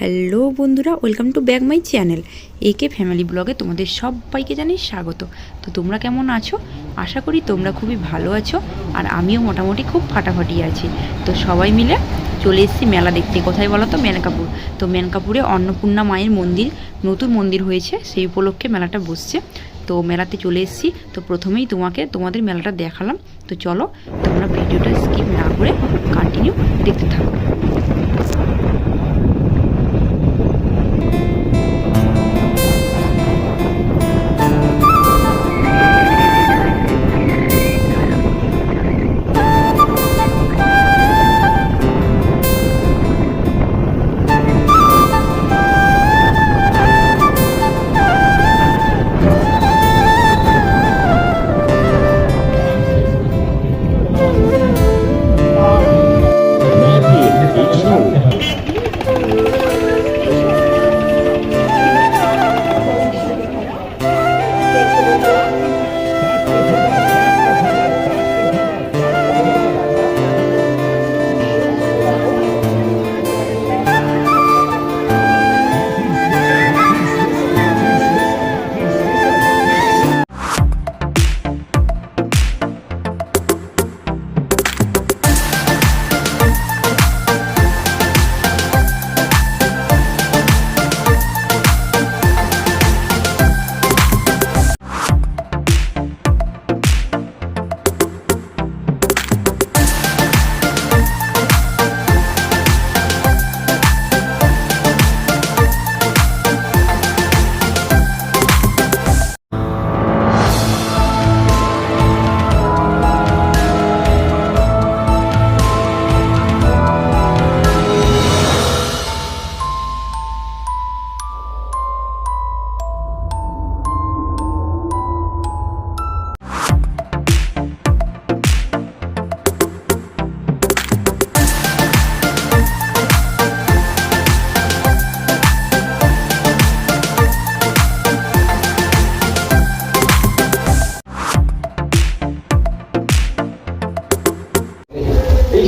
Hello বন্ধুরা, welcome to back my channel একে family ব্লগে তোমাদের সবাইকে জানাই স্বাগত। তো তোমরা কেমন আছো? আশা করি তোমরা খুবই ভালো আছো, আর আমিও মোটামুটি খুব ফাটাফাটি আছি। তো সবাই মিলে চলে এসেছি মেলা দেখতে। কোথায় বলো তো? মেনকাপুর। তো মেনকাপুরে অন্নপূর্ণা মায়ের মন্দির, নতুন মন্দির হয়েছে, সেই উপলক্ষে মেলাটা বসছে। তো মেলাতে চলে এসেছি। তো প্রথমেই তোমাদের মেলাটা দেখালাম। তো চলো তোমরা ভিডিওটা স্কিপ না করে কন্টিনিউ দেখতে থাকো।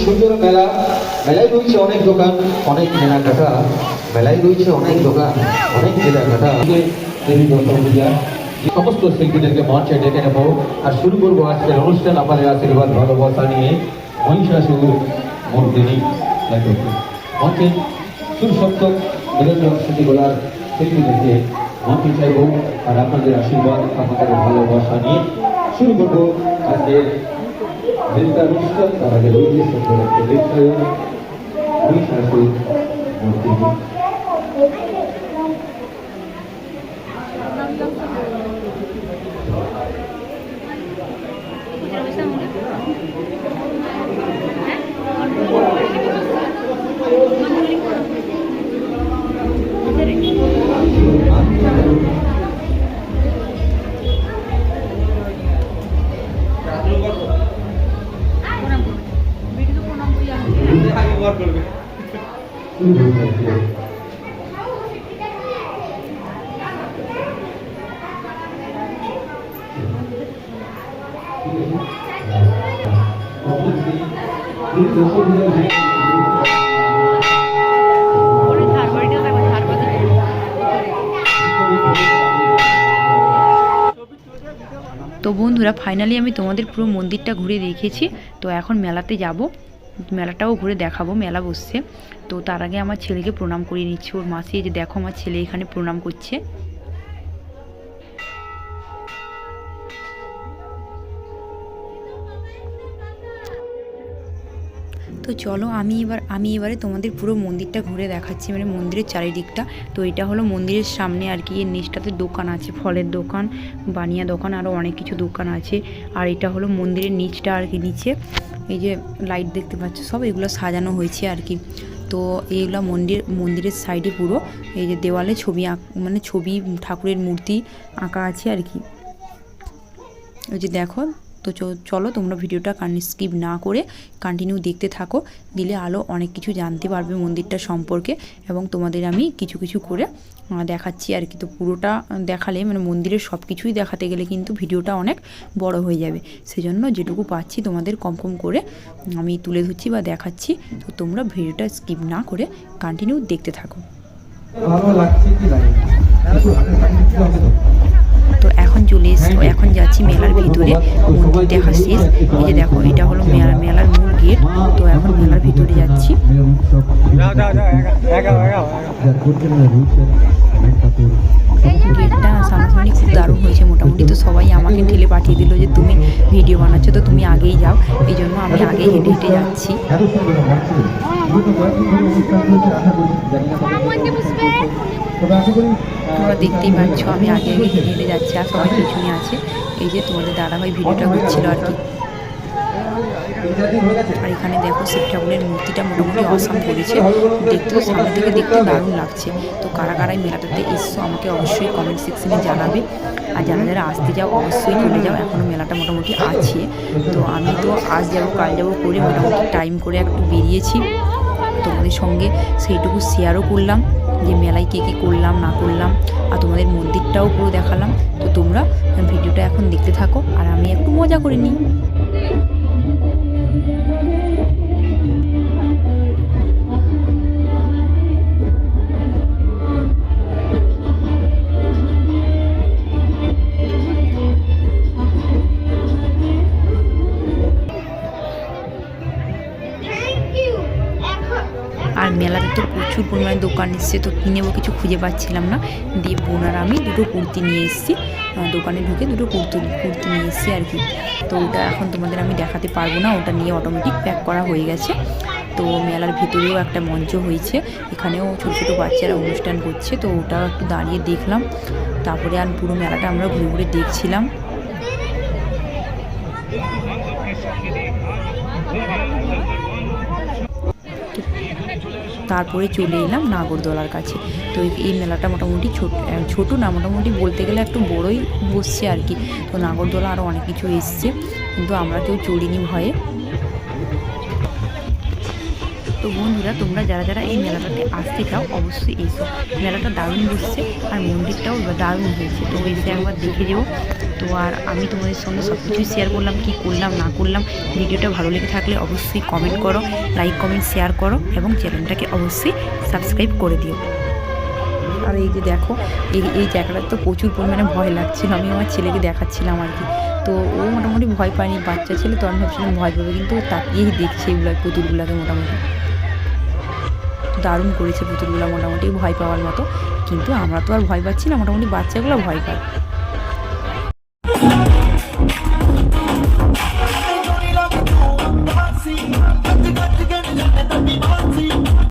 সুন্দর মেলা, মেলায় রয়েছে অনেক দোকান, অনেক কেনাকাটা, মেলায় রয়েছে অনেক দোকান, অনেক কেনাকাটা। দেবী দর্শন পূজা সমস্ত শিল্পীদেরকে মঞ্চে ডেকে নেব আর শুরু করবো আজকের অনুষ্ঠান। আমাদের আশীর্বাদ ভালোবাসা নিয়ে মহিষাসুর মর্দিনী মঞ্চে সুরসপ্তক বীরেন্দ্র স্মৃতিগোলার শিল্পীদেরকে মঞ্চে চাইব, আর আপনাদের আশীর্বাদ, আপনাদের ভালোবাসা নিয়ে শুরু করবো আজকের দেবতার অনুষ্ঠান। তার আগে রয়েছে সুন্দর একটা দেবতায়ন মহিষাসুর মর্দিনী। তো বন্ধুরা, ফাইনালি আমি তোমাদের পুরো মন্দিরটা ঘুরে দেখেছি। তো এখন মেলাতে যাব, মেলাটাও ঘুরে দেখাবো। মেলা বসছে। তো তার আগে আমার ছেলেকে প্রণাম করিয়ে নিচ্ছে ওর মাসি। এই যে দেখো, আমার ছেলে এখানে প্রণাম করছে। তো চলো আমি এবারে তোমাদের পুরো মন্দিরটা ঘুরে দেখাচ্ছি, মানে মন্দিরের চারিদিকটা। তো এটা হলো মন্দিরের সামনে আর কি। এর নিচটাতে দোকান আছে, ফলের দোকান, বানিয়া দোকান, আরও অনেক কিছু দোকান আছে। আর এটা হলো মন্দিরের নিচটা আর কি। নিচে এই যে লাইট দেখতে পাচ্ছ, সব এগুলো সাজানো হয়েছে আর কি। তো এইগুলো মন্দিরের সাইডে পুরো এই যে দেওয়ালে ছবি মানে ছবি ঠাকুরের মূর্তি আঁকা আছে আর কি। ওই যে দেখো। তো চলো তোমরা ভিডিওটা স্কিপ না করে কন্টিনিউ দেখতে থাকো, দিলে আলো অনেক কিছু জানতে পারবে মন্দিরটা সম্পর্কে, এবং তোমাদের আমি কিছু কিছু করে দেখাচ্ছি আর কি। তো পুরোটা দেখালে মানে মন্দিরের সব কিছুই দেখাতে গেলে কিন্তু ভিডিওটা অনেক বড় হয়ে যাবে, সেজন্য যেটুকু পাচ্ছি তোমাদের কম কম করে আমি তুলে ধরছি বা দেখাচ্ছি। তো তোমরা ভিডিওটা স্কিপ না করে কন্টিনিউ দেখতে থাকো। ভালো লাগছে কি লাগে একটু হাতে সার্টিফিকেট হবে তো তো এখন চলে এসো, এখন যাচ্ছি মেলার ভিতরে, মন্দির দেখা শেষ। এই যে দেখো, এটা হলো মেলার মূল গেট। তো এখন মেলার ভিতরে যাচ্ছি। গেটটা সামনাসামনি খুব দারুণ হয়েছে মোটামুটি। তো সবাই আমাকে ঠেলে পাঠিয়ে দিল যে তুমি ভিডিও বানাচ্ছো, তো তুমি আগেই যাও। এই জন্য আমি আগেই হেঁটে হেঁটে যাচ্ছি। তোমরা দেখতেই পাচ্ছ আমি আগে আগে হেঁটে হেঁটে যাচ্ছি, আর সবাই পিছনে আছে। এই যে তোমাদের দাদাভাই ভিডিওটা করছিল আর কি। আর এখানে দেখো শিব ঠাকুরের মূর্তিটা মোটামুটি অসাম করেছে, দেখতেও সামনে থেকে দেখতে দারুণ লাগছে। তো কারা কারাই মেলাটাতে এসছো আমাকে অবশ্যই কমেন্ট সেকশনে জানাবে। আর যারা যারা আসতে যাও অবশ্যই চলে যাও, এখনও মেলাটা মোটামুটি আছে। তো আমি তো আজ যাবো কাল যাবো করে মোটামুটি টাইম করে একটু বেরিয়েছি। তোমাদের সঙ্গে সেইটুকু শেয়ারও করলাম যে মেলায় কী কী করলাম না করলাম, আর তোমাদের মন্দিরটাও পুরো দেখালাম। তো তোমরা ভিডিওটা এখন দেখতে থাকো আর আমি একটু মজা করে নিই। আর মেলাতে তো প্রচুর পরিমাণে দোকান এসছে, তো কিনেবো কিছু খুঁজে পাচ্ছিলাম না। দিয়ে বোন আর আমি দুটো কুর্তি নিয়ে এসেছি, দোকানে ঢুকে দুটো কুর্তি নিয়ে এসেছি আর কি। তো ওটা এখন তোমাদের আমি দেখাতে পারবো না, ওটা নিয়ে অটোমেটিক প্যাক করা হয়ে গেছে। তো মেলার ভেতরেও একটা মঞ্চ হয়েছে, এখানেও ছোটো ছোটো বাচ্চারা অনুষ্ঠান করছে, তো ওটাও একটু দাঁড়িয়ে দেখলাম। তারপরে আর পুরো মেলাটা আমরা ঘুরে ঘুরে দেখছিলাম। তারপরে চলে এলাম নাগরদোলার কাছে। তো এই মেলাটা মোটামুটি ছোটো না, মোটামুটি বলতে গেলে একটু বড়োই বসছে আর কি। তো নাগরদোলা আরও অনেক কিছু এসছে, কিন্তু আমরা কেউ চড়িনি ভয়ে। তো বন্ধুরা, তোমরা যারা যারা এই মেলাটাতে আসতে চাও অবশ্যই এসো, মেলাটা দারুণ বসছে আর মন্দিরটাও দারুণ হয়েছে। তো এসে একবার দেখে যাও। তো আর আমি তোমাদের সঙ্গে সব কিছুই শেয়ার করলাম, কি করলাম না করলাম। ভিডিওটা ভালো লেগে থাকলে অবশ্যই কমেন্ট করো, লাইক কমেন্ট শেয়ার করো, এবং চ্যানেলটাকে অবশ্যই সাবস্ক্রাইব করে দিও। আর এই যে দেখো, এই জায়গাটা তো প্রচুর পরিমাণে ভয় লাগছিল, আমি আমার ছেলেকে দেখাচ্ছিলাম আর কি। তো ও মোটামুটি ভয় পায়নি, বাচ্চা ছেলে, তো আমি ভাবছিলাম ভয় পাবে, কিন্তু ও তাকিয়েই দেখছে এগুলো পুতুলগুলোকে। মোটামুটি দারুণ করেছে পুতুলগুলো, মোটামুটি ভয় পাওয়ার মতো। কিন্তু আমরা তো আর ভয় পাচ্ছি না, মোটামুটি বাচ্চাগুলো ভয় পায়।